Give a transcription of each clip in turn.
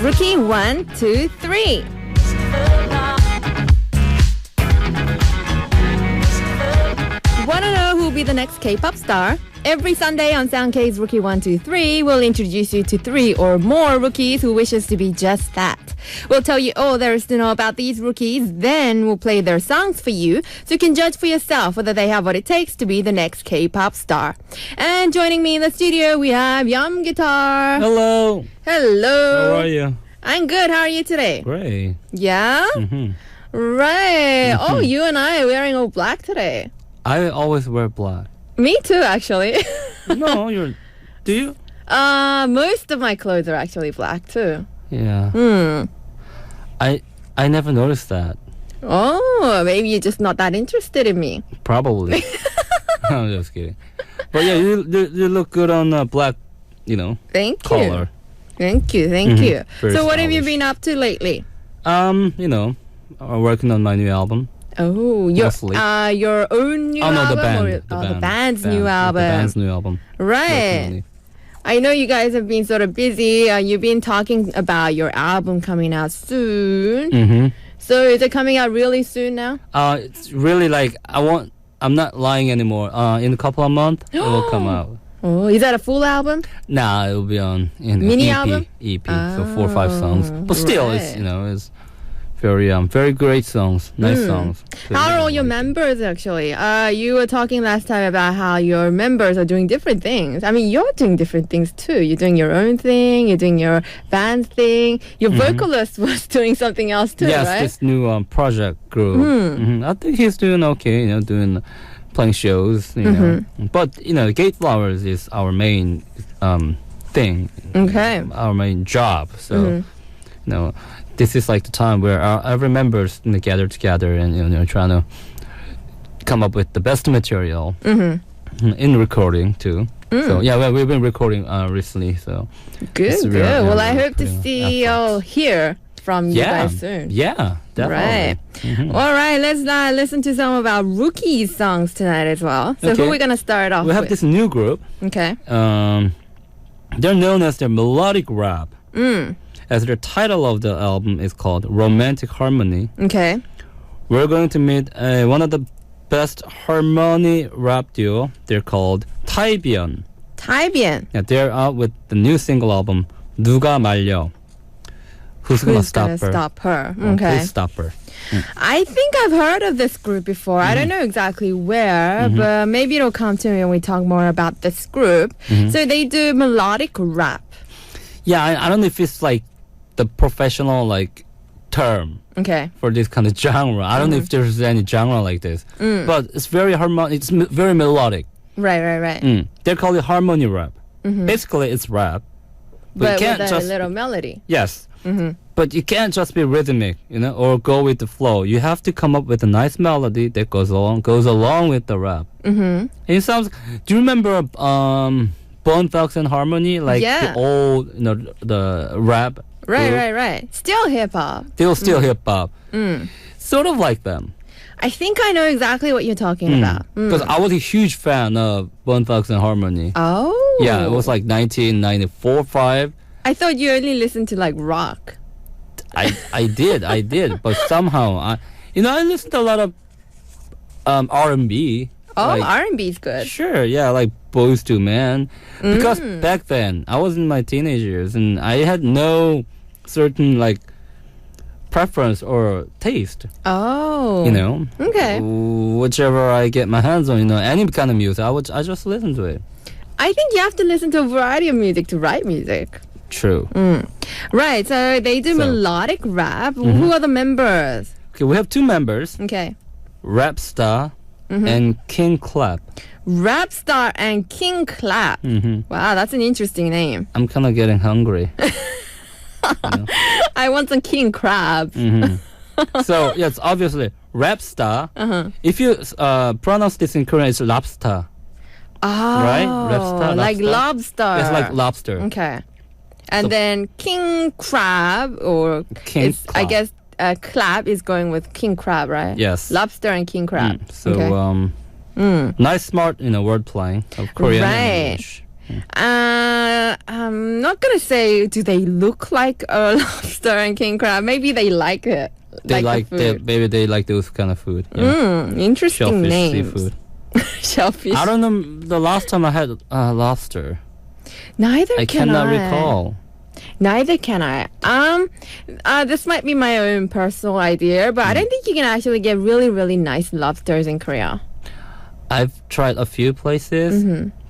Rookie 1, 2, 3. Want to know who will be the next K-pop star? Every Sunday on Seung-shik's Rookie 1, 2, 3, we'll introduce you to 3 or more rookies who wishes to be just that. We'll tell you all there is to know about these rookies, then we'll play their songs for you so you can judge for yourself whether they have what it takes to be the next K-pop star. And joining me in the studio, we have Yeom Guitar. Hello. Hello. How are you? I'm good. How are you today? Great. Yeah? Mm-hmm. Right. Oh, you and I are wearing all black today. I always wear black. Me too, actually. No, you're... Do you? Most of my clothes are actually black too. Yeah. I never noticed that. Oh, maybe you're just not that interested in me. Probably. I'm just kidding. But yeah, you look good on black, Thank you. color. Thank you. You. Very So what have you stylish. been up to lately? Working on my new album. Oh, Mostly. your own new Oh no, album? the band. Or, the band's new album. The band's new album. Right. I know you guys have been sort of busy. You've been talking about your album coming out soon. Mm-hmm. So is it coming out really soon now? It's really like I'm not lying anymore. In a couple of months, it will come out. Oh, is that a full album? Nah, it will be on Mini EP, album? EP. So 4 or 5 songs. But still, right. it's very great songs, nice songs. So How are all your members actually? You were talking last time about how your members are doing different things. I mean, you're doing different things too. You're doing your own thing. You're doing your band thing. Your vocalist was doing something else too, yes, right? this new project group. I think he's doing okay. Playing shows. But GateFlowers is our main thing. Okay. Our main job. So this is like the time where every members gather together and trying to come up with the best material in recording too. So yeah, we've been recording recently. So Good. real, Well, yeah, I hope to pretty see you hear from you guys soon. Yeah, definitely. Right. All right, let's listen to some of our rookies songs tonight as well. So who Okay. are we going to start off We have with? this new group. Okay. They're known as the melodic rap. As the title of the album is called Romantic Harmony. Okay. We're going to meet one of the best harmony rap duo. They're called 타이비언. 타이비언. Yeah, they're out with the new single album 누가 말려. Who's gonna stop her? Stop her. Oh, Okay. please stop her. I think I've heard of this group before. I don't know exactly where, but maybe it'll come to me when we talk more about this group. So they do melodic rap. Yeah, I don't know if it's like the professional term Okay. for this kind of genre. I don't know if there's any genre like this, but it's very harmonic. It's very melodic. Right. They're called it harmony rap. Basically, it's rap, But you can't with a just little melody. yes. But you can't just be rhythmic, or go with the flow. You have to come up with a nice melody that goes along with the rap. It sounds. Do you remember Bone Thugs and Harmony, the old, the rap? Right. Still hip hop. Still hip hop. Sort of like them. I think I know exactly what you're talking about. Because I was a huge fan of Bone Thugs and Harmony. Oh. Yeah, it was like 1994, 5. I thought you only listened to rock. I did, but somehow I listened to a lot of R&B. Oh, R&B is good. Sure, yeah, like Boys to Men. Because back then I was in my teenage years and I had no certain preference or taste. Oh. Okay. Whichever I get my hands on, any kind of music, I just listen to it. I think you have to listen to a variety of music to write music. True. Right, so they do melodic rap. Who are the members? Okay, we have 2 members, Okay. Rapstar and King Clap. Rapstar and King Clap. Wow, that's an interesting name. I'm kind of getting hungry. I want some king crab. So, yes, obviously, Rapstar. If you pronounce this in Korean, it's lobster. Oh, Right? Rapstar, like lobster. lobster. It's like lobster. Okay. And So- then king crab, or King I crab. guess clap is going with king crab, right? Yes. Lobster and king crab. So, okay. nice, smart, word playing of Korean and Right. English. I'm not gonna say do they look like a lobster and king crab. Maybe they like it. They like the food. maybe they like those kind of food. Yeah. Interesting Shellfish, names. seafood. Shellfish. I don't know the last time I had lobster. Neither I can cannot I. recall. Neither can I. This might be my own personal idea, but I don't think you can actually get really, really nice lobsters in Korea. I've tried a few places,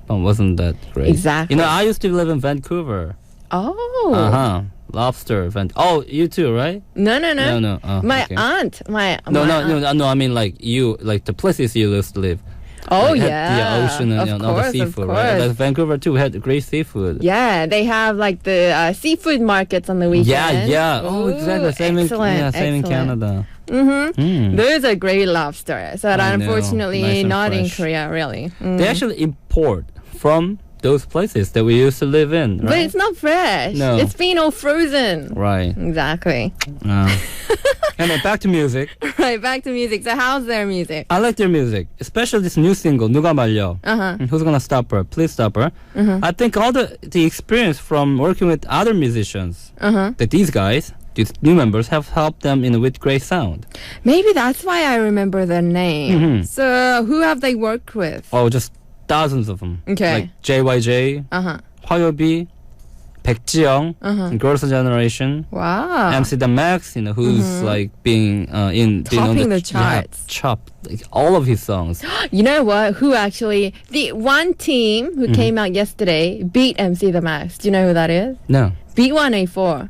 but wasn't that great. Exactly. You know, I used to live in Vancouver. Oh. Lobster. Oh, you too, right? No. No. Oh, My okay. aunt. No. I mean, like you, like the places you used to live. Oh, Like, yeah. had the ocean and Of all the course, seafood, of right? course. Like Vancouver too had great seafood. Yeah, they have like the seafood markets on the weekend. Yeah. Oh, exactly. Same in excellent. Canada. Those are great lobsters, but I know. unfortunately Nice and not in fresh. Korea, really. They actually import from those places that we used to live in, right? But it's not fresh. No. It's been all frozen. Right. Exactly. And then back to music. Right, back to music. So how's their music? I like their music, especially this new single, 누가 말려. Who's gonna stop her? Please stop her. I think all the experience from working with other musicians, that these guys, these new members, have helped them with great sound. Maybe that's why I remember their name. So who have they worked with? Oh, just thousands of them. Okay. Like JYJ, 화요비, 백지영, and Girls' Generation. Wow. MC The Max, who's like being Topping the charts. Like all of his songs. You know what? Who actually, the one team who came out yesterday beat MC The Max. Do you know who that is? No. B1A4.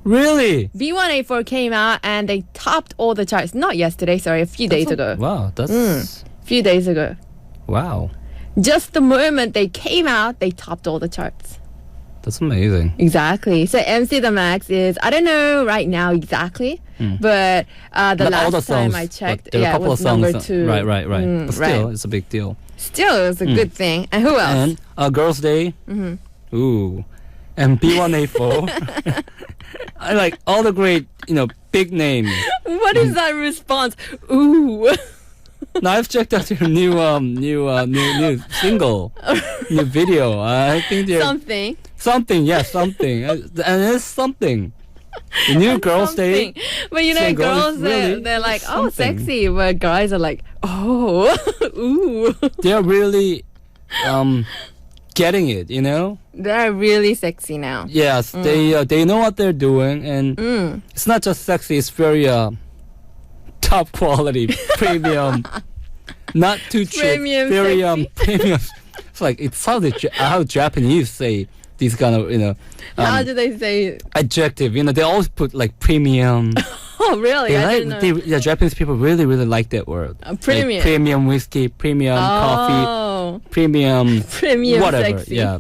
Really? B1A4 came out and they topped all the charts. Not yesterday, sorry, a few days ago. Wow, that's Few days ago. wow. Just the moment they came out, they topped all the charts. That's amazing. Exactly. So MC The Max is, I don't know right now exactly, but Not the all last the songs, time I checked, but there are a it couple was of songs. number 2. Right. But still, right. it's a big deal. Still, it's a good thing. And who else? And Girls' Day. Ooh. And B1A4. I like all the great, big names. What is that response? Ooh. Now I've checked out your new single, new video. I think they're Something. something, and it's something. The new Girls' Day. But single girls, is really they're like, oh, something. sexy. But guys are like, oh, ooh. They're really getting it, They're really sexy now. Yes, they know what they're doing, and it's not just sexy. It's very top quality, premium, not too cheap, Premium very sexy. premium. It's like it sounds like how Japanese say these kind of How do they say? adjective. They always put like premium. Oh, really? I didn't know. Japanese people really like that word. Premium. Like premium whiskey, premium coffee, Oh, premium premium whatever. sexy. Yeah.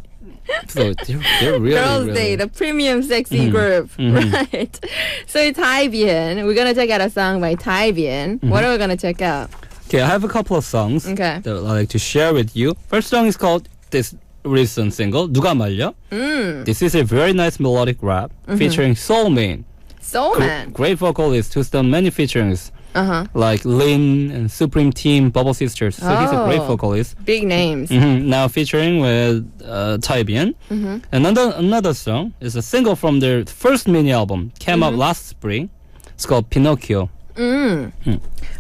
So they're really Girls' really, Day, the premium sexy group, right? So Tai Bien, we're gonna check out a song by Tai Bien. What are we gonna check out? Okay, I have a couple of songs Okay. that I'd like to share with you. First song is called this recent single, 누가 말려? This is a very nice melodic rap featuring Soul Man. Soul Man. Great vocalist who's done many featurings like Lin and Supreme Team, Bubble Sisters. So he's a great Oh. vocalist. Big names. Now featuring with Tai Bien. And another song is a single from their first mini album, came out last spring. It's called Pinocchio.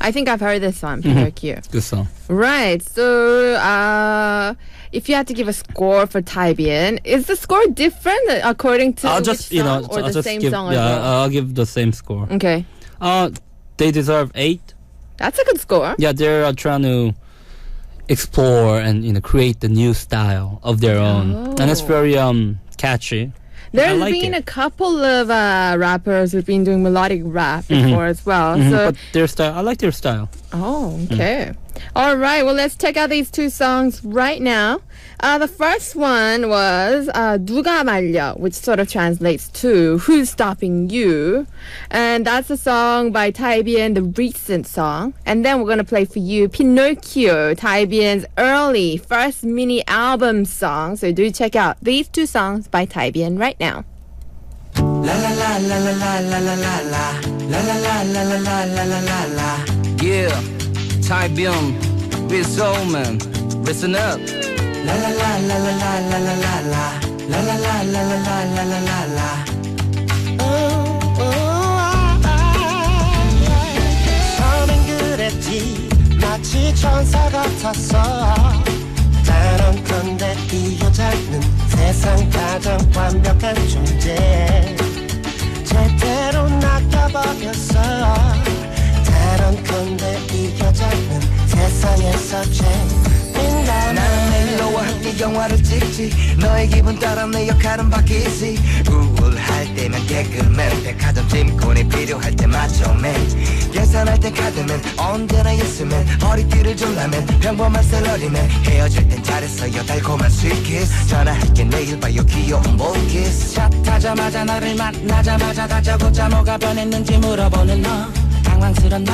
I think I've heard this one, Pinocchio. Good song. Right. So, if you had to give a score for Tai Bien, is the score different according to I'll which just, song, or I'll the just same give, song as well? I'll give the same score. Okay. They deserve 8. That's a good score. Yeah, they're trying to explore and create the new style of their own, and it's very catchy. There's like been it. a couple of rappers who've been doing melodic rap before as well. So, But their style, I like their style. oh, okay. All right. Well, let's check out these two songs right now. The first one was 누가 말려, which sort of translates to Who's Stopping You? And that's a song by Tai Bien, the recent song. And then we're going to play for you Pinocchio, Tai Bien's early first mini album song. So do check out these two songs by Tai Bien right now. La la la la la la la la la la la la la la la la la la la la. Yeah, Tai Bien, Big Soul Man, listen up. La la la la la la la la la la. La la la la la la la la la la. 처음엔 그랬지 마치 천사 같았어 단 그런데 이 여자는 세상 가장 완벽한 존재 제대로 낚여버렸어 단 그런데 이 여자는 세상에서 제일 나는 매일 너와 함께 영화를 찍지 너의 기분 따라 내 역할은 바뀌지 우울할 때면 개그맨 백화점 짐꾼이 필요할 때 마초맨 계산할 땐 카드맨 언제나 예스맨 허리띠를 졸라맨 평범한 샐러리맨 헤어질 땐 잘했어요 달콤한 스윗키스 전화할게 내일 봐요 귀여운 볼키스 차 타자마자 너를 만나자마자 다짜고짜 뭐가 변했는지 물어보는 너 당황스런 나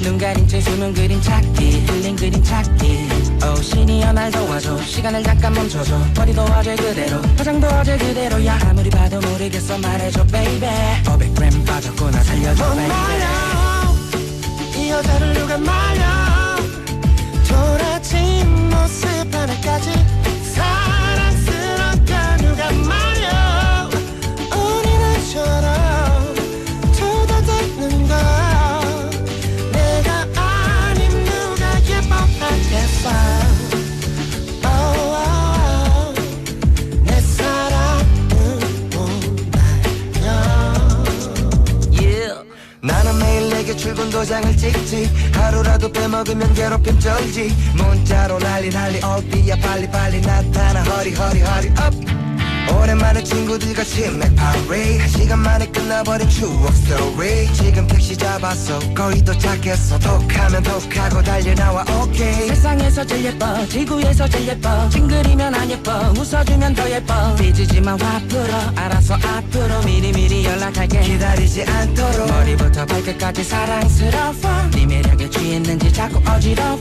눈 가린 채 숨은 그림 찾기 흘린 그림 찾기 신이여 날 도와줘 시간을 잠깐 멈춰줘 머리도 어제 그대로 화장도 어제 그대로야 아무리 봐도 모르겠어 말해줘 baby 500g 빠졌구나 살려줘 baby 말려 이 여자를 누가 말려 돌아진 모습 하나까지 사랑스럽게 누가 말려 어린아이처럼 투덜대는 걸 내가 아님 누가 예뻐하겠어 내 사랑은 못 알려 나는 매일 내게 출근 도장을 찍지 하루라도 빼먹으면 괴롭힘 쩔지 문자로 난리 어디야 빨리 나타나 허리 up 오랜만에 친구들과 치맥 파리 한 시간 만에 끝나버린 추억 스토리 지금 택시 잡았어 거의 도착했어 톡하면 톡하고 달려나와 오케이 세상에서 제일 예뻐 지구에서 제일 예뻐 찡그리면 안 예뻐 웃어주면 더 예뻐 삐지지마 화 풀어 알아서 앞으로 미리미리 연락할게 기다리지 않도록 머리부터 발끝까지 사랑스러워 네 매력에 취했는지 자꾸 어지러워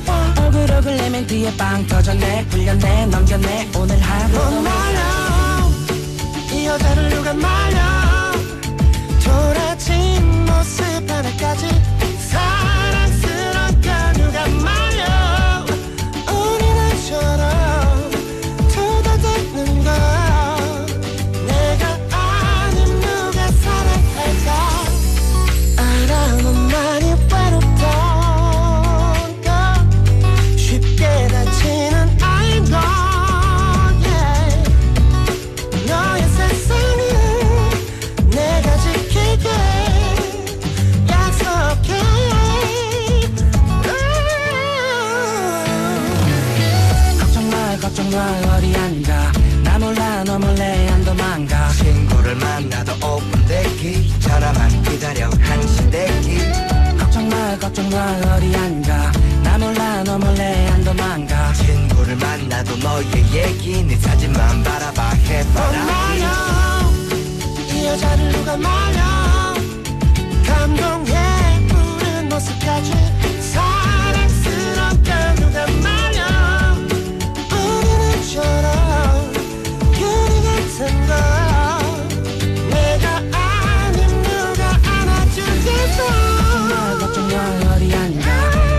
오글오글 내 멘트에 빵 터졌네 풀렸네 넘겼네 오늘 하루도 말려 이 여자를 누가 말려 돌아진 모습 하나까지 사랑스럽게 누가 말려 어린아이처럼 투덜대는 걸 내가 아님 누가 사랑할까 알아 넌 많이 외롭던 걸 쉽게 다치는 아이도 너의 세상은 내가 지킬게 약속해 걱정 마 어디 안 가 나 몰라 너 몰래 안 도망가 친구를 만나도 오픈되기 전화만 기다려 한시대기 걱정 마 어디 안 가 나 몰라 너 몰래 안 도망가 친구를 만나도 너의 얘기 네 사진만 바라봐 해봐라 말려 이 여자를 누가 말려 감동해 부른 모습까지 사랑스럽게 누가 말려 어린애처럼 유리 같은 걸 내가 아님 누가 안아주겠어 걱정 마 어디 안 가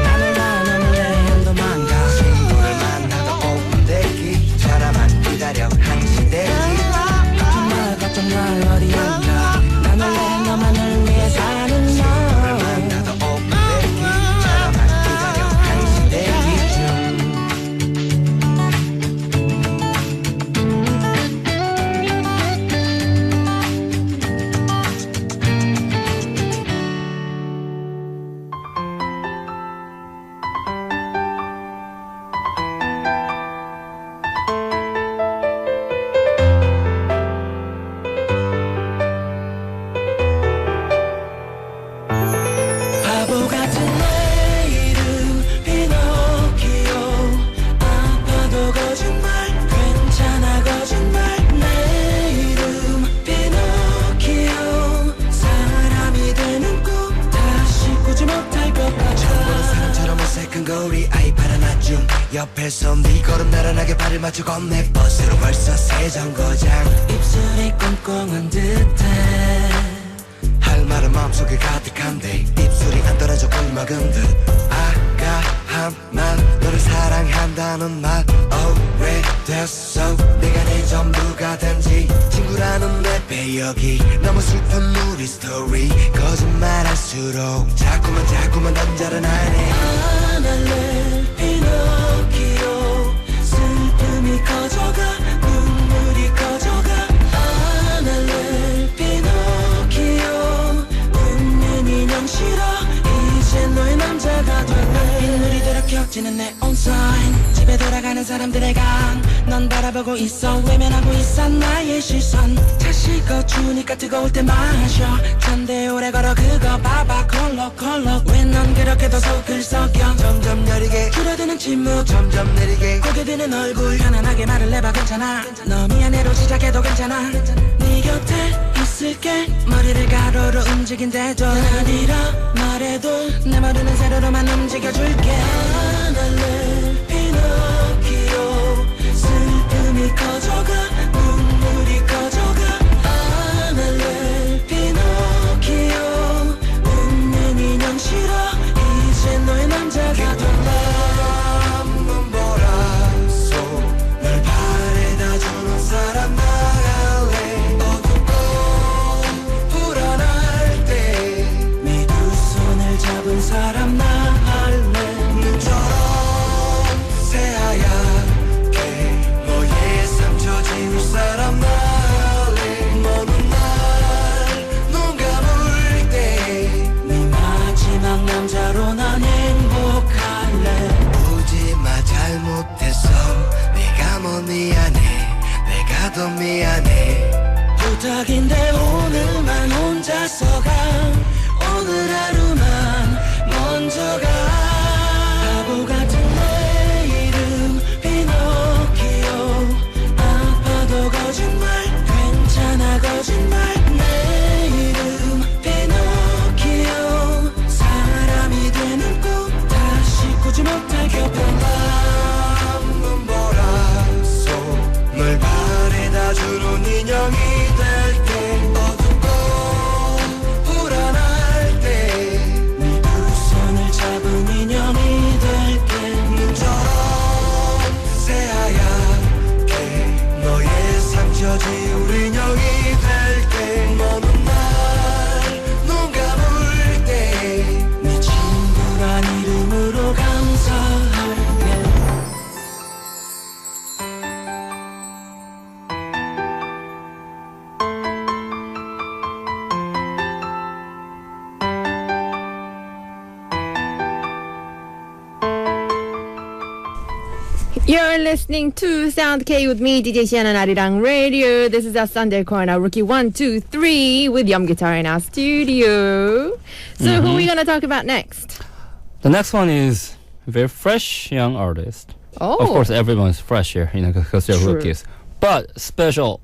나 몰라 너 몰래 안 도망가 친구를 만나도 오픈되기 전화만 기다려 한시대기 걱정 마 어디 안 가 나 몰래 너만을 위해 사는 너 친구를 만나도 오픈되기 전화만 기다려 한시대기 바보 같은 내 이름 피노키오 아파도 거짓말 괜찮아 거짓말 내 이름 피노키오 사람이 되는 꿈 다시 꾸지 못할 것 같아 사람처럼 어색한 거리 아이 바라나줌 옆에서 네 걸음 나란하게 발을 맞춰 건네 버스로 벌써 새 정거장 입술이 꽁꽁한 듯해 할 말은 마음속에 가득한데 입술이 안 떨어져 꿀 먹은 듯 아까한 말 너를 사랑한다는 말 already 됐어 내가 내 전부가 된지 친구라는 내 배역이 너무 슬픈 우리 스토리 거짓말할수록 자꾸만 남자를 하네 하늘을 피노키오 슬픔이 커져가 눈물이 커져가 하늘을 피노키오 웃는 인형 싫어 이제 너의 남자가 될래 빗물이 들어 켜지는 neon sign 집에 돌아가는 사람들의 강넌 바라보고 있어 외면하고 있어 나의 시선 다시 꺼주니까 뜨거울 때 마셔 잔대 오래 걸어 그거 봐봐 컬러 왜 넌 그렇게도 속을 썩여 점점 여리게 줄어드는 침묵 점점 느리게 고개 드는 얼굴 편안하게 말을 해봐 괜찮아 너 미안해로 시작해도 괜찮아 네 곁에 있을게 머리를 가로로 움직인대도 난 아니라 말해도 내 머리는 세로로만 움직여줄게 하늘을 피노키오 슬픔이 커져가 눈물이 커져가 하늘을 피노키오 웃는 인형 싫어 이제 너의 남자가 될래 한번 보라소 널 바래다 주는 사람 나갈래 어둡고 불안할 때 네 두 손을 잡은 사람 나 할래 눈처럼 새하얗게 너의 상처 지울 사람 나갈래 먼 날 눈 감을 때 네 마지막 남자로 난 행복할래 오지마 잘못했어 내가 뭐 미안해 내가 더 미안해 부탁인데 오늘만 혼자서 가 오늘 하루만 먼저 가 바보 같은 내 이름 피노키오 아파도 거짓말 괜찮아 거짓말 내 이름 피노키오 사람이 되는 꿈 다시 꾸지 못할 격한 한번 보라소 널 바래다 주는 인형이 될게 어둡고 불안할 때 네 두 손을 잡은 인형이 될게 눈처럼 새하얗게 너의 상처 지울 인형이 될게 먼 날 눈 감을 때 네 친구란 이름으로 감사할게 You're listening to Sound K with me, DJ Shannon Arirang Radio. This is our Sunday Corner, Rookie 1, 2, 3, with Yum Guitar in our studio. So who are we going to talk about next? The next one is a very fresh young artist. Oh. Of course, everyone's fresh here, because they're True. rookies. But special,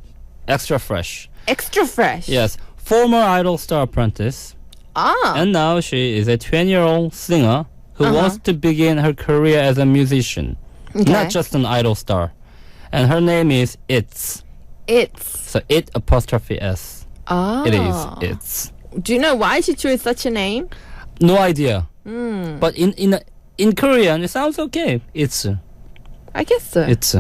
extra fresh. Extra fresh. Yes, former Idol star apprentice. Ah. And now she is a 20-year-old singer who wants to begin her career as a musician. Okay. Not just an Idol star. And her name is It's. It's. So it apostrophe S. Ah. It is It's. Do you know why she chose such a name? No idea. But in Korean, it sounds okay. It's. I guess so. It's.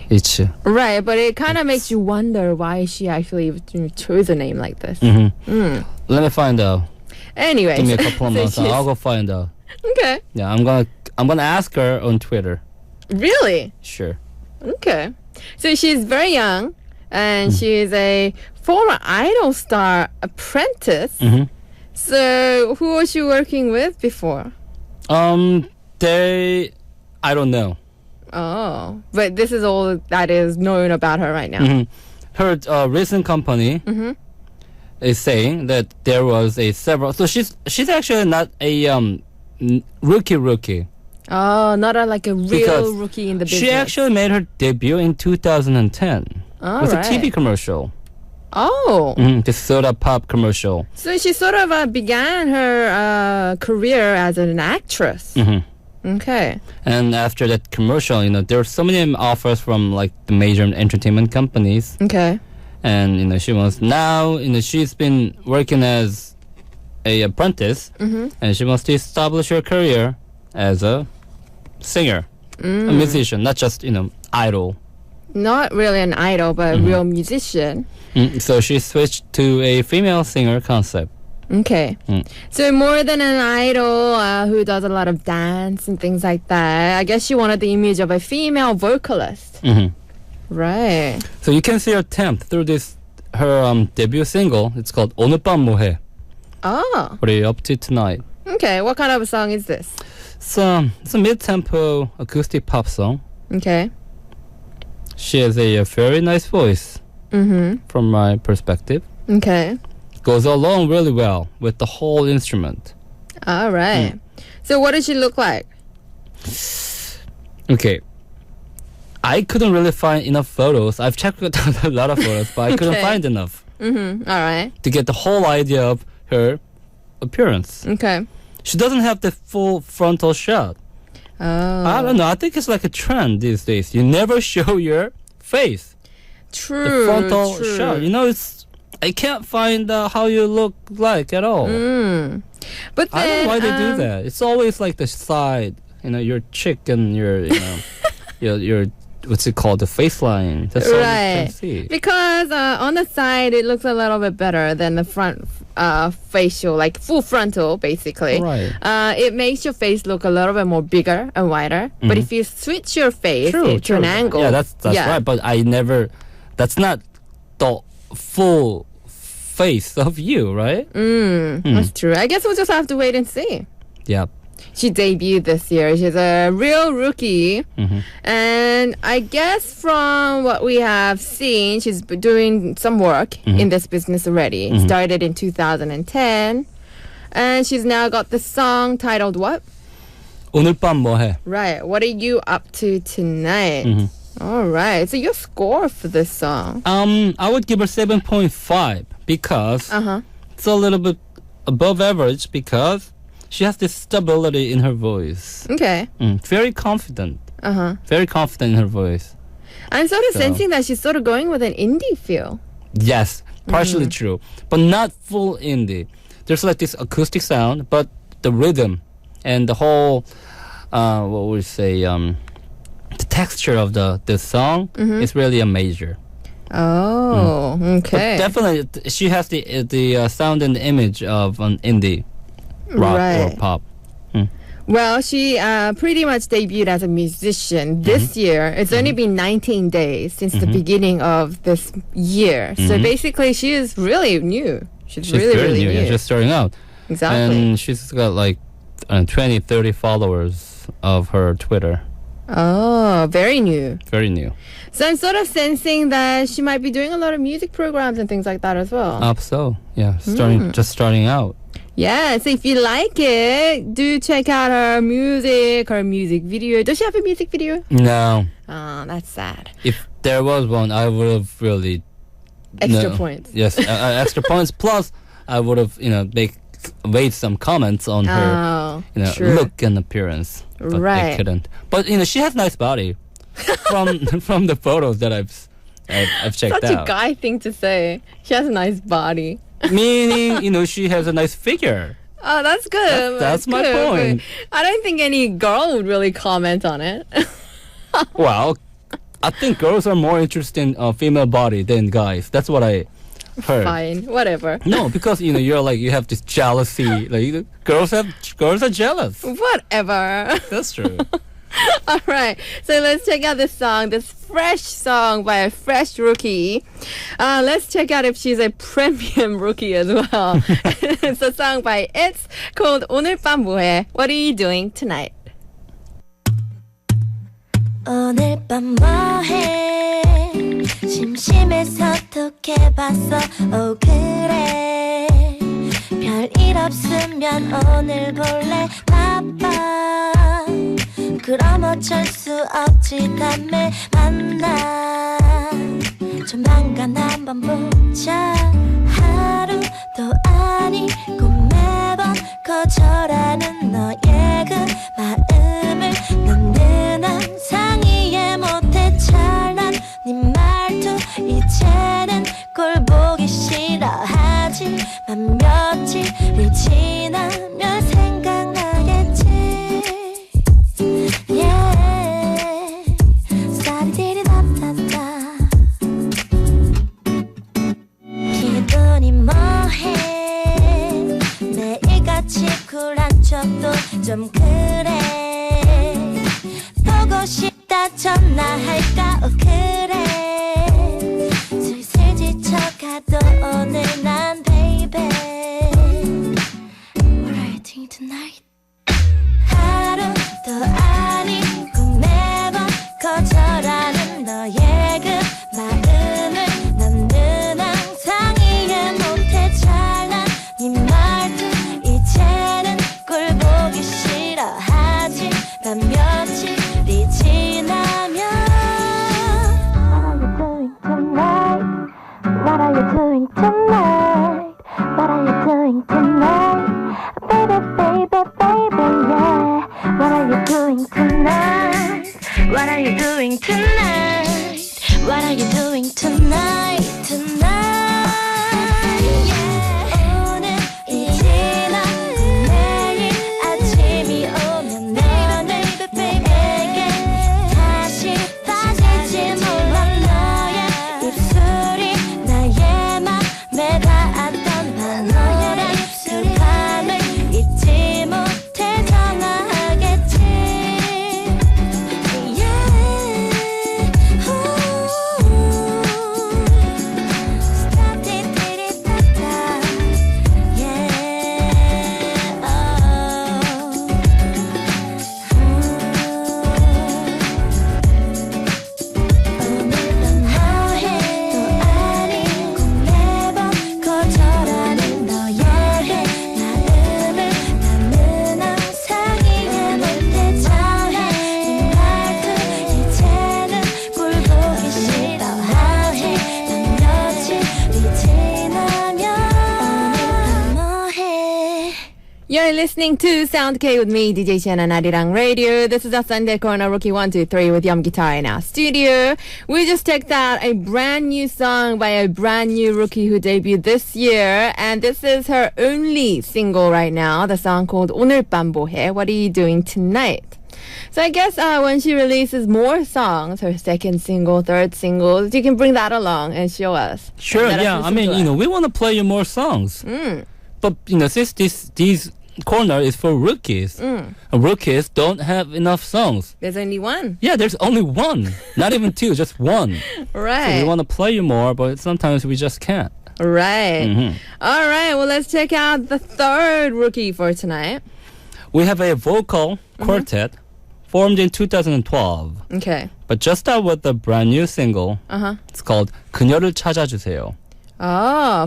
It's. Right, but it kind of makes you wonder why she actually chose a name like this. Let me find out. Anyway. Give me a couple of so months. she's- I'll go find out. Okay. Yeah, I'm gonna ask her on Twitter. Really? Sure. Okay. So she's very young and she's a former Idol star apprentice. So who was she working with before? I don't know. Oh, but this is all that is known about her right now. Her recent company is saying that there was a several. So she's actually not a rookie. Oh, not like a real Because rookie in the business. She actually made her debut in 2010 All with right. a TV commercial. Oh, The soda pop commercial. so she sort of began her career as an actress. Okay. And after that commercial, there were so many offers from like the major entertainment companies. Okay. And she was now she's been working as a apprentice, and she wants to establish her career as a singer. a musician, not just idol. Not really an idol, but a real musician. So she switched to a female singer concept. Okay. So more than an idol who does a lot of dance and things like that, I guess she wanted the image of a female vocalist. Right. So you can see her attempt through her debut single. It's called 오늘 밤 뭐해? Oh. What are you up to tonight? Okay. What kind of a song is this? It's a mid-tempo acoustic pop song. Okay. She has a very nice voice from my perspective. Okay. Goes along really well with the whole instrument. All right. So what does she look like? Okay. I couldn't really find enough photos. I've checked out a lot of photos, but I couldn't Okay. find enough All right. to get the whole idea of her appearance. Okay. She doesn't have the full frontal shot. Oh. I don't know. I think it's like a trend these days. You never show your face. True. The frontal true. shot. I can't find how you look like at all. But then, I don't know why they do that. It's always like the side, your cheek and your, your what's it called, the face line. That's all you can Right. see. Because on the side, it looks a little bit better than the front facial, like full frontal, basically. Right. It makes your face look a little bit more bigger and wider. But if you switch your face to an angle. Yeah, that's right. But that's not the full face of you, right? That's true. I guess we'll just have to wait and see. Yeah. She debuted this year. She's a real rookie. And I guess from what we have seen, she's been doing some work in this business already. Started in 2010. And she's now got this song titled what? 오늘 밤 뭐해? Right. What are you up to tonight? All right. So your score for this song? I would give her 7.5 because it's a little bit above average because she has this stability in her voice. Okay. Very confident. Very confident in her voice. I'm sort of sensing that she's sort of going with an indie feel. Yes, partially true, but not full indie. There's like this acoustic sound, but the rhythm and the whole, what would you say, the texture of the song is really a major. Oh, okay. But definitely, she has the sound and the image of an indie rock or pop. Well, she pretty much debuted as a musician this year. It's only been 19 days since the beginning of this year. So basically, she is really new. She's really, very really new. Yeah, just starting out. Exactly. And she's got like 20, 30 followers of her Twitter. Oh, very new. Very new. So I'm sort of sensing that she might be doing a lot of music programs and things like that as well. Up so, yeah, just starting out. Yeah, so if you like it, do check out her music video. Does she have a music video? No. Oh, that's sad. If there was one, I would have really... Extra points. Yes, extra points. Plus, I would have, made some comments on her, true. look and appearance. But I couldn't. But, she has nice body. from the photos that I've checked Such out. a guy thing to say. She has a nice body. Meaning, she has a nice figure. Oh, that's good. That's my good. point. I don't think any girl would really comment on it. Well, I think girls are more interested in female body than guys. That's what I heard. Fine, whatever. No, because you have this jealousy. Like girls are jealous. Whatever. That's true. All right, so let's check out this song, this fresh song by a fresh rookie. Let's check out if she's a premium rookie as well. It's a song by It's called 오늘 밤 뭐해? What are you doing tonight? 오늘 밤 뭐해 심심해서 톡 해봤어 오 그래 별일 없으면 오늘 볼래 바빠 그럼 어쩔 수 없지 다음에 만나 조만간 한번 보자 하루도 아니고 매번 거절하는 너의 그 마음을 나는 항상 이해 못해 찰난 네 말투 이제는 꼴 보기 싫어하지만 며칠이 지나면 생각나겠지 yeah. 좀 그래 보고 싶다 전화할까 그래 슬슬 지쳐가도 오늘 난 baby What are you doing tonight? 하루도 아니고 매번 거절하는 너의 그 마음을 나는 항상 이해 못해 잘난 네 말투 이제는 꼴 보기 싫어 하지만 며칠이 지나면 What are you doing tonight? What are you doing tonight? Baby, baby, baby, yeah. What are you doing tonight? What are you doing tonight? What are you doing tonight? Tonight, yeah. 오늘이 지나고 내일 아침이 오면 너는 내게 다시 빠질지 몰라 너의 입술이 나의 맘에 닿았던 너의 그 밤을 잊지 못해 전화하겠지 yeah. Stop 디디디다다 yeah. 오늘도 너해도 아니고 매번 거절하는 너의 마음을 나는 항상 이해 못해 잘해 네 말투 이제는 꼴 보기 싫어 하해 난 며칠이 지나면 오늘도 너해 You're listening to Sound K with me, DJ Shannon Arirang Radio. This is our Sunday Corner Rookie 123 with Yum Guitar in our studio. We just checked out a brand new song by a brand new rookie who debuted this year, and this is her only single right now. The song called 오늘 밤 뭐해? What are you doing tonight? So I guess when she releases more songs, her second single, third singles, you can bring that along and show us. Sure, Let us yeah. I listen mean, to you it. know, we want to play you more songs. But, you know, since these corner is for rookies, and rookies don't have enough songs. There's only one. Yeah, there's only one. Not even two, just one. So Right. we want to play you more, but sometimes we just can't. Right. All right. Well, let's check out the third rookie for tonight. We have a vocal quartet formed in 2012, Okay. but just out with a brand new single. Uh-huh. It's called 그녀를 찾아주세요. Oh,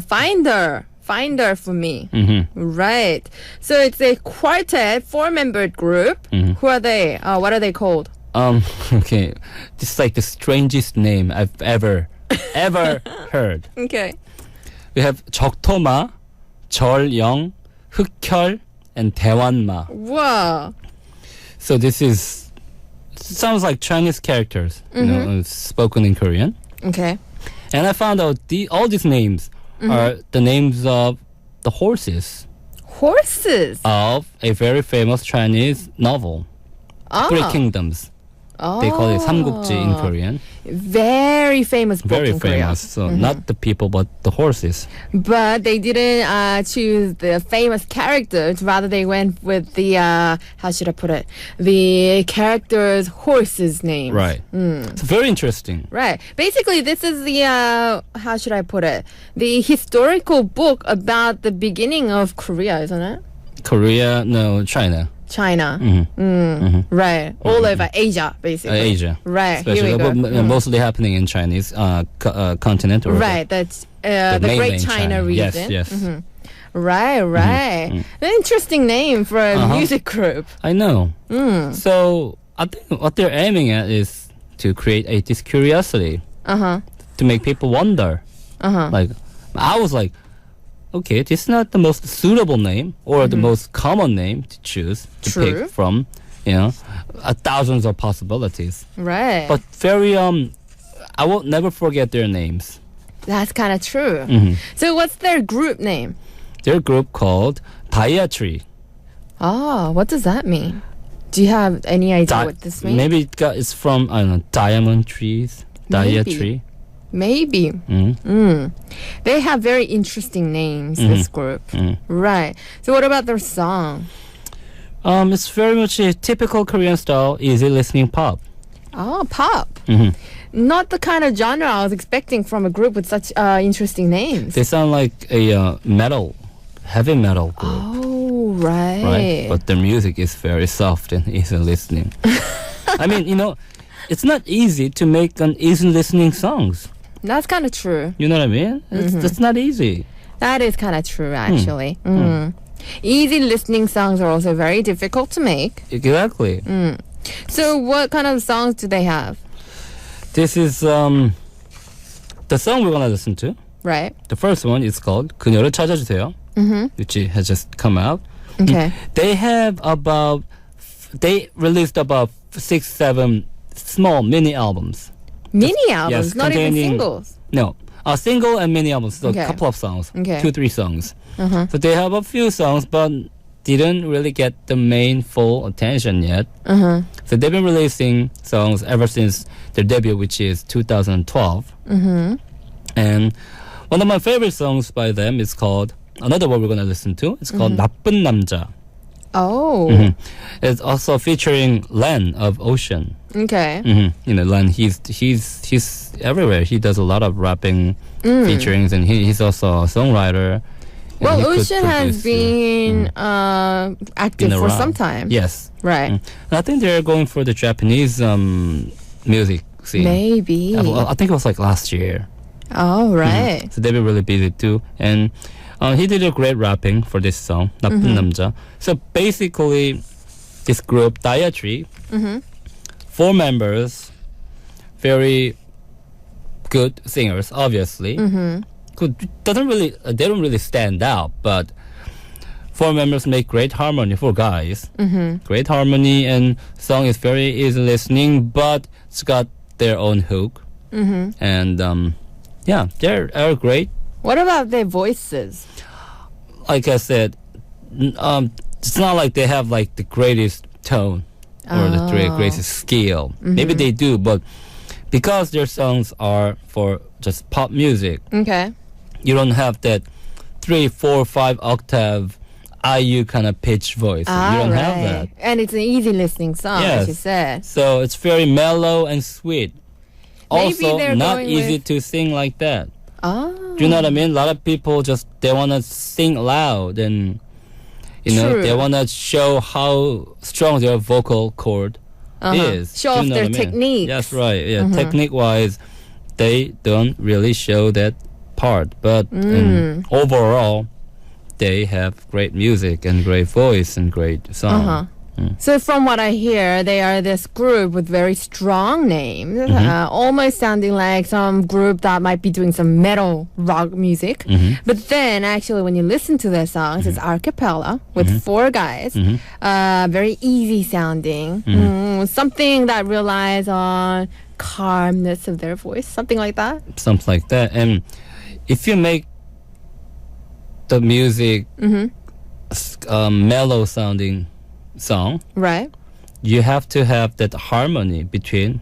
Finder for me. Right. So it's a quartet, 4-membered group. Who are they? What are they called? Okay, this is like the strangest name I've ever heard. Okay. We have 적토마, 절영, 흑혈, and 대환마. Whoa. So this sounds like Chinese characters, you know, spoken in Korean. Okay. And I found out all these names are the names of the horses Horses. of a very famous Chinese novel, Three Kingdoms. They call it 삼국지 in Korean. Very famous book Very in Korea. famous. So not the people, but the horses. But they didn't choose the famous characters. Rather, they went with the, how should I put it? The character's horse's name. Right. It's very interesting. Right. Basically, this is the, how should I put it? The historical book about the beginning of Korea, isn't it? Korea, no, China. China. Right. All over Asia, basically. Asia. Right. Especially, Here we go. but mostly happening in Chinese continent. Or Right. That's the Great mainland China region. Yes, yes. Right. An interesting name for a music group. I know. So I think what they're aiming at is to create this curiosity to make people wonder. Like, I was like, okay, this is not the most suitable name or the most common name to choose to True. pick from, you know, thousands of possibilities. Right. But very I will never forget their names. That's kind of true. So what's their group name? Their group called Diatry. Oh, what does that mean? Do you have any idea what this means? Maybe it's from, I don't know, diamond trees. Diatry. Maybe. They have very interesting names, this group. Right. So what about their song? It's very much a typical Korean style, easy listening pop. Oh, pop. Hmm. Not the kind of genre I was expecting from a group with such interesting names. They sound like a heavy metal group. Oh, right. Right? But their music is very soft and easy listening. I mean, it's not easy to make an easy listening songs. That's kind of true. You know what I mean? That's not easy. That is kind of true, actually. Easy listening songs are also very difficult to make. Exactly. So what kind of songs do they have? This is the song we're gonna listen to. Right. The first one is called 그녀를 찾아주세요, which has just come out. Okay. They released about 6-7 small mini albums. Mini albums, Yes, not even containing- singles. No, a single and mini albums, so Okay. a couple of songs, Okay. 2-3 songs. So they have a few songs, but didn't really get the main full attention yet. So they've been releasing songs ever since their debut, which is 2012. And one of my favorite songs by them is called, another one we're going to listen to, it's called 나쁜 남자. Oh, It's also featuring Len of Ocean. okay. Len, he's everywhere. He does a lot of rapping featurings, and he's also a songwriter. And Well, he could Ocean has produce, been active been for around. some time. Yes. Right. And I think they're going for the Japanese music scene. Maybe. I think it was like last year. Oh, right. So they've been really busy too. And he did a great rapping for this song, 나쁜 남자. So basically, this group, Diatry, 4 members, very good singers, obviously. They don't really stand out, but 4 members make great harmony, 4 guys. Great harmony, and song is very easy listening, but it's got their own hook. And yeah, they're great. What about their voices? Like I said, it's not like they have like the greatest tone or the greatest skill. Maybe they do, but because their songs are for just pop music, Okay. you don't have that 3, 4, 5 octave IU kind of pitch voice. You don't have that. And it's an easy listening song, as Yes. you said. So it's very mellow and sweet. Maybe Also, they're not going easy with- to sing like that. Oh. Do you know what I mean? A lot of people they want to sing loud, and True. they want to show how strong their vocal cord is. Show Do off you know their what I mean? techniques. That's right. Yeah, technique-wise, they don't really show that part. But overall, they have great music and great voice and great song. So from what I hear, they are this group with very strong names, almost sounding like some group that might be doing some metal rock music. But then actually when you listen to their songs, it's a cappella with 4 guys, very easy sounding, something that relies on calmness of their voice, something like that. Something like that. And if you make the music mellow sounding song, Right. you have to have that harmony between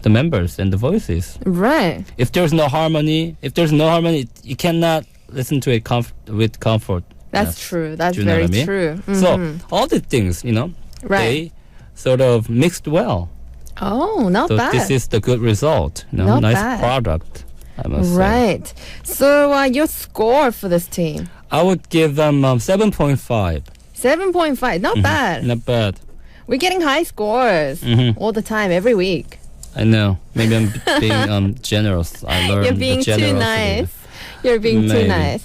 the members and the voices. Right. If there's no harmony, you cannot listen to it with comfort. That's Yes. true. That's Do you know very what I mean? true. So all the things, Right. they sort of mixed well. Oh, not So bad. this is the good result. Not Nice bad. product, I must say. Right. So your score for this team? I would give them 7.5. 7.5. Not bad. Not bad. We're getting high scores all the time, every week. I know. Maybe I'm being generous. I learned You're being the too generosity. nice. You're being too Maybe. nice.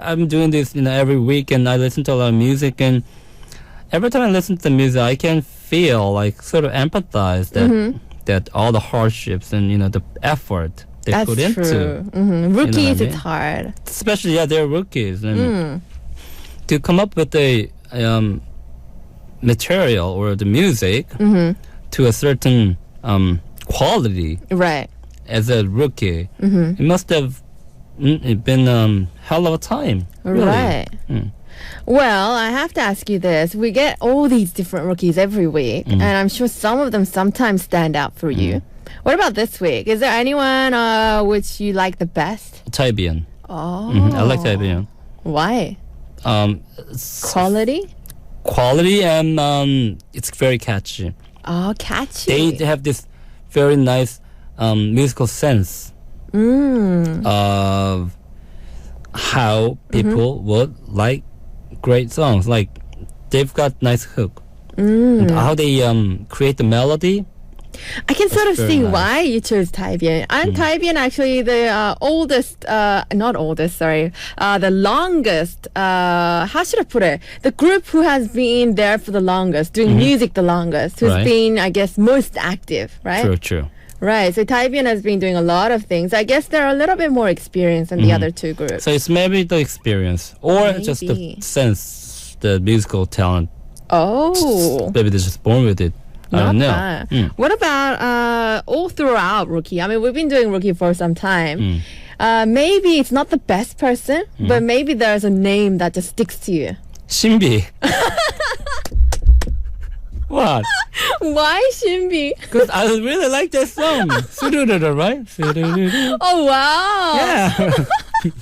I'm doing this, every week, and I listen to a lot of music, and every time I listen to the music, I can feel like sort of empathize that all the hardships and the effort they That's put into, true. Rookies, I it's mean? hard. especially they're rookies, and to come up with a material or the music to a certain quality Right. as a rookie, it must have been hell of a time. Really. Right. Well, I have to ask you this. We get all these different rookies every week, and I'm sure some of them sometimes stand out for you. What about this week? Is there anyone which you like the best? Taibian. Oh. I like Taibian. Why? It's Quality? quality and it's very catchy. Oh, catchy. They have this very nice musical sense of how people would like great songs. Like they've got nice hook. And how they create the melody. I can sort of very see nice. why you chose Taibyan. And Taibyan actually the oldest, not oldest, sorry, the longest, how should I put it? The group who has been there for the longest, doing music the longest, who's Right. been, I guess, most active, right? True. Right, so Taibyan has been doing a lot of things. I guess they're a little bit more experienced than the other two groups. So it's maybe the experience or just the Maybe. sense, the musical talent. Oh. Maybe they're just born with it. I don't know. Not bad. What about all throughout Rookie? I mean, we've been doing Rookie for some time. Maybe it's not the best person, but maybe there's a name that just sticks to you. Shinbi. What? Why Shinbi? Because I really like that song. Sururudu, right? Sururudu. Oh, wow.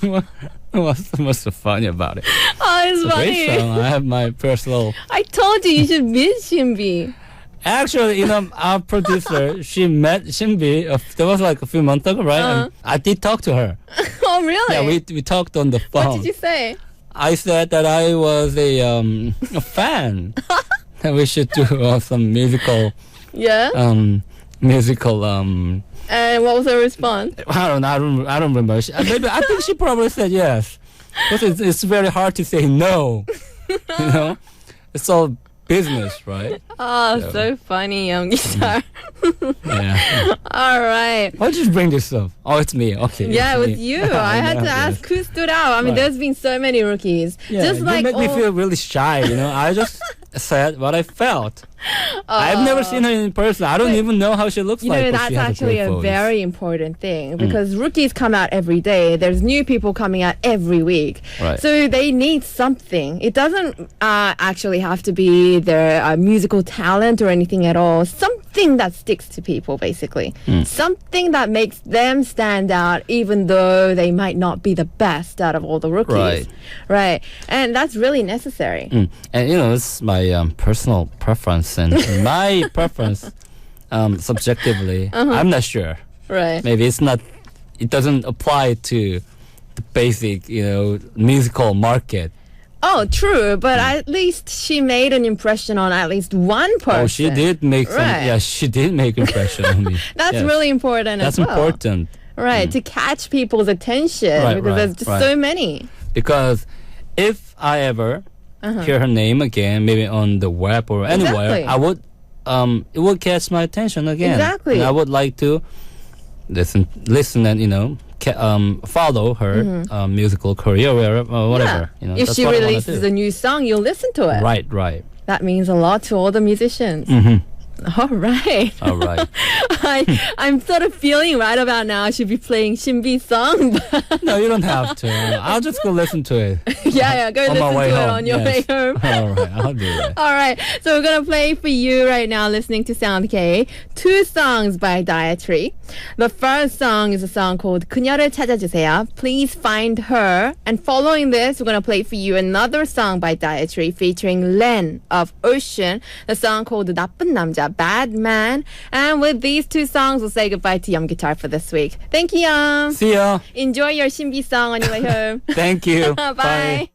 Yeah. What's so funny about it? Oh, it's It's a great funny. song. I have my personal... I told you should meet Shinbi. Actually, our producer, she met Shinbi. That was like a few months ago, right? And I did talk to her. Oh, really? Yeah, we talked on the phone. What did you say? I said that I was a fan. That we should do some musical, Yeah? and what was her response? I don't remember. Maybe I think she probably said yes, because it's very hard to say no. It's all business, right? Oh, so funny, Young-gi-star. Yeah. All right. Why did you bring this up? Oh, it's me. Okay. Yeah, it it's was me. you. I had to ask who stood out. I mean, Right. there's been so many rookies. Yeah, Just you like make me all- feel really shy. I just said what I felt. I've never seen her in person. I don't even know how she looks You like. know, but that's she has actually a, a great voice. very important thing because rookies come out every day. There's new people coming out every week. Right. So they need something. It doesn't actually have to be their musical talent or anything at all. Something that sticks to people, basically. Something that makes them stand out even though they might not be the best out of all the rookies. Right. Right. And that's really necessary. And it's my personal preference, and my preference subjectively, I'm not sure. Right. Maybe it doesn't apply to the basic, musical market. Oh, true. But at least she made an impression on at least one person. Oh, she did make some. Right. Yeah, she did make impression on me. That's Yes. really important That's as well. important Right, to catch people's attention Right, because right, there's just right. so many. because if I ever hear her name again, maybe on the web or anywhere, Exactly. I would. It would catch my attention again. Exactly. And I would like to listen, and follow her musical career or whatever. Yeah. If that's she what I wanna releases do. a new song, you'll listen to it. Right. That means a lot to all the musicians. All right. All right. I'm sort of feeling right about now I should be playing Shinbi's song. But No, you don't have to. I'll just go listen to it. yeah, go On listen my to way it home, on your yes. way home. All right, I'll do that. All right, so we're gonna play for you right now, listening to Sound K, 2 songs by Dietary. The first song is a song called 그녀를 찾아주세요. Please find her. And following this, we're gonna play for you another song by Dietary featuring Len of Ocean. The song called 나쁜 남자, Bad Man. And with these 2 songs, we'll say goodbye to Yum Guitar for this week. Thank you, Yum. See ya. Enjoy your Shinbi song on your way home. Thank you. Bye.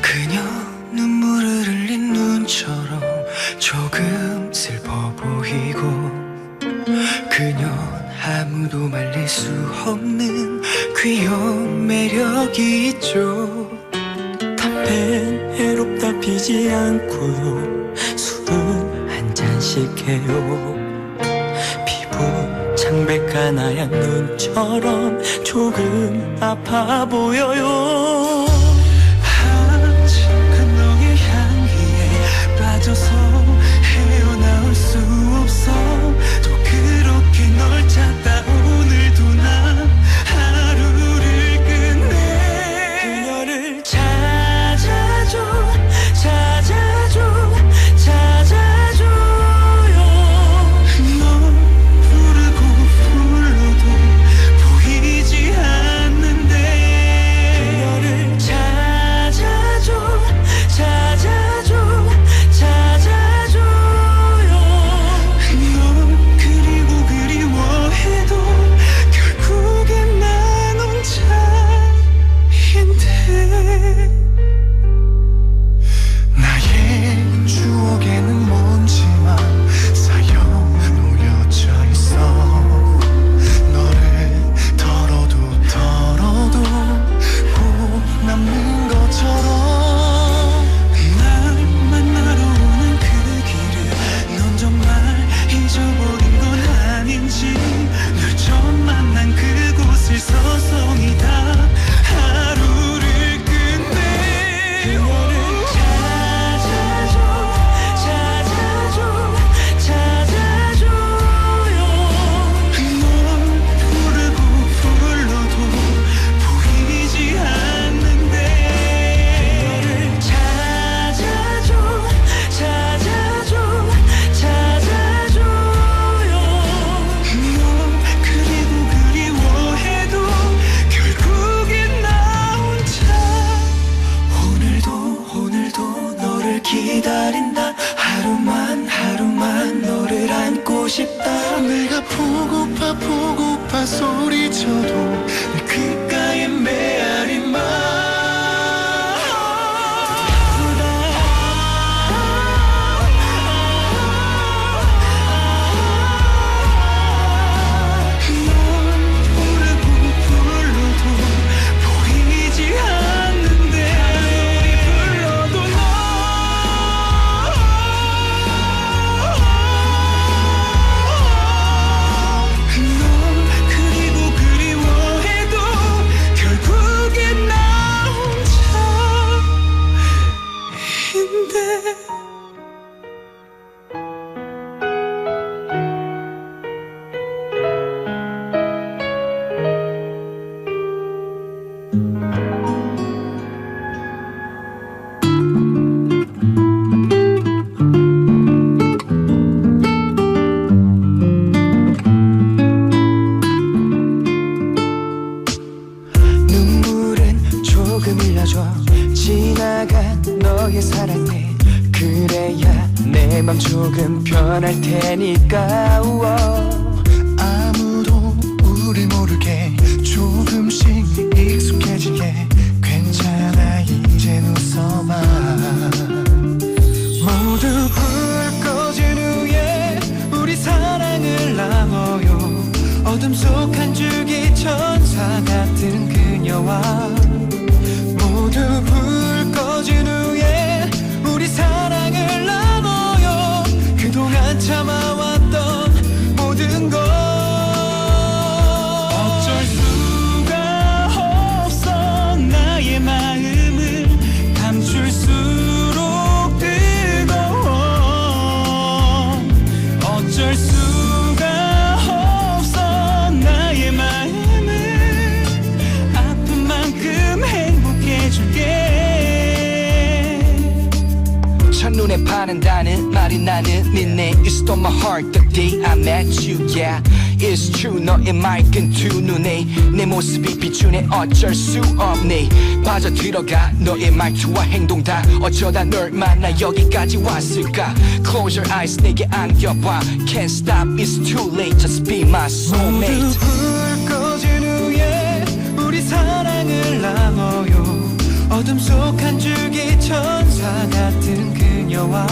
그녀 눈물을 흘린 눈처럼 조금 슬퍼 보이고 그녀 아무도 말릴 수 없는 귀여운 매력이 있죠. 담배는 해롭다 피지 않고요 술은 한 잔씩 해요. 피부 창백한 하얀 눈처럼 조금 아파 보여요. 한층큰 너의 향기에 빠져서 헤어나올 수 없어. 또 그렇게 널 찾다 오늘도 난 하루를 끝내. 그녀를 찾아줘 조금 일러줘 지나간 너의 사랑에 그래야 내 맘 조금 편할 테니까 아무도 우릴 모르게 조금씩 익숙해지게 괜찮아 이젠 웃어봐 모두 불 꺼진 후에 우리 사랑을 나눠요 어둠 속 한 줄기 천사 같은 그녀와 모두 불 꺼진 후에 우리 사랑을 나눠요 그동안 참아왔던 모든 것 어쩔 수가 없어 나의 마음을 감출수록 뜨거워 어쩔 수가 없어 나의 마음을 아픈 만큼 행복해줄게 첫눈에 반한다는 말이 나는 니네 You stole my heart the day I met you Yeah it's true 너의 맑은 두 눈에 내 모습이 비추네 어쩔 수 없네 빠져들어가 너의 말투와 행동 다 어쩌다 널 만나 여기까지 왔을까 Close your eyes 내게 안겨봐 Can't stop it's too late just be my soulmate 모두 불 꺼진 후에 우리 사랑을 나눠요 어둠 속 한 줄기 천사 같은 그녀와